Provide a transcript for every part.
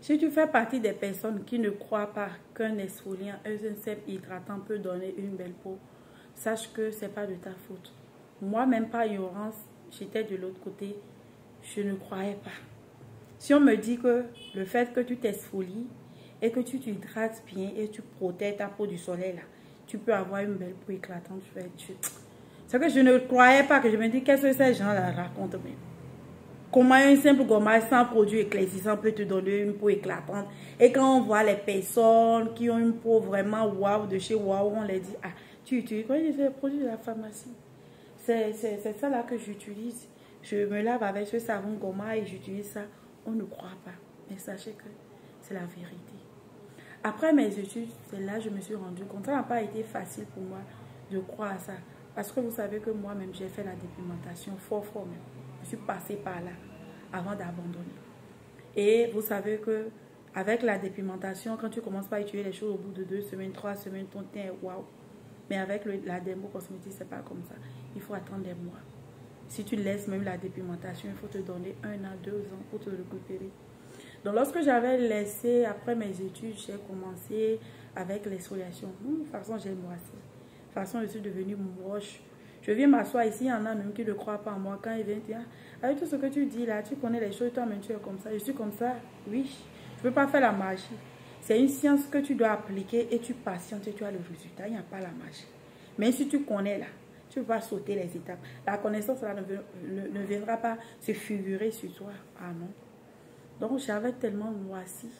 Si tu fais partie des personnes qui ne croient pas qu'un exfoliant, un simple hydratant peut donner une belle peau, sache que ce n'est pas de ta faute. Moi, même par ignorance, j'étais de l'autre côté, je ne croyais pas. Si on me dit que le fait que tu t'exfolies et que tu t'hydrates bien et tu protèges ta peau du soleil, là, tu peux avoir une belle peau éclatante. C'est que je ne croyais pas, que je me dis, qu'est-ce que ces gens-là racontent même? Comment un simple gommage sans produit éclaircissant peut te donner une peau éclatante? Et quand on voit les personnes qui ont une peau vraiment waouh, de chez waouh, on les dit, ah, tu utilises quoi? C'est les produits de la pharmacie. C'est ça là que j'utilise. Je me lave avec ce savon gommage et j'utilise ça. On ne croit pas. Mais sachez que c'est la vérité. Après mes études, c'est là que je me suis rendu compte. Ça n'a pas été facile pour moi de croire à ça. Parce que vous savez que moi-même, j'ai fait la dépigmentation fort même. Je suis passée par là avant d'abandonner. Et vous savez que avec la dépigmentation, quand tu commences pas à utiliser les choses au bout de 2 semaines, 3 semaines, ton teint est waouh. Mais avec la dermocosmétique, c'est pas comme ça. Il faut attendre des mois. Si tu laisses même la dépigmentation, il faut te donner 1 an, 2 ans pour te récupérer. Donc lorsque j'avais laissé, après mes études, j'ai commencé avec l'exfoliation. De toute façon, j'ai moisi. De toute façon, je suis devenue moche. Je viens m'asseoir ici, il y en a même qui ne croient pas en moi. Quand ils viennent dire, avec tout ce que tu dis là, tu connais les choses, toi-même tu es comme ça. Je suis comme ça, oui. Je ne peux pas faire la magie. C'est une science que tu dois appliquer et tu patientes et tu as le résultat. Il n'y a pas la magie. Mais si tu connais là, tu vas sauter les étapes. La connaissance là ne viendra pas se figurer sur toi. Ah non. Donc j'avais tellement moisi.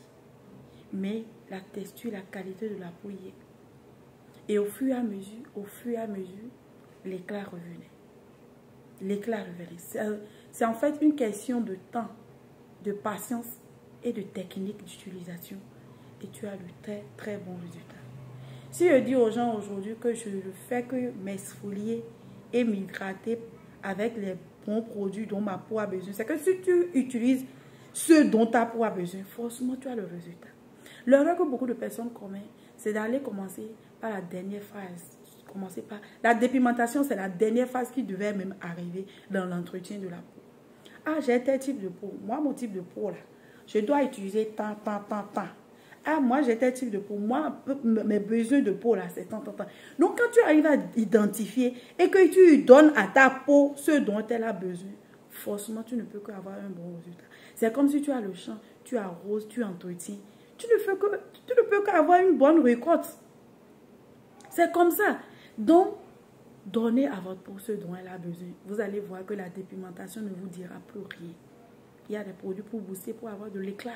Mais la texture, la qualité de la peau y est. Et au fur et à mesure, l'éclat revenait. L'éclat revenait. C'est en fait une question de temps, de patience et de technique d'utilisation. Et tu as de très bons résultats. Si je dis aux gens aujourd'hui que je ne fais que m'exfolier et m'hydrater avec les bons produits dont ma peau a besoin, c'est que si tu utilises ce dont ta peau a besoin, forcément tu as le résultat. L'erreur que beaucoup de personnes commettent, c'est d'aller commencer par la dernière phase. La dépigmentation, c'est la dernière phase qui devait même arriver dans l'entretien de la peau. Ah, j'ai tel type de peau. Moi, mon type de peau, là, je dois utiliser tant. Ah, moi, j'ai tel type de peau. Moi, mes besoins de peau, là, c'est tant. Donc, quand tu arrives à identifier et que tu donnes à ta peau ce dont elle a besoin, forcément, tu ne peux qu'avoir un bon résultat. C'est comme si tu as le champ, tu arroses, tu entretiens. Tu ne peux qu'avoir une bonne récolte. C'est comme ça. Donc, donnez à votre peau ce dont elle a besoin. Vous allez voir que la dépigmentation ne vous dira plus rien. Il y a des produits pour booster, pour avoir de l'éclat.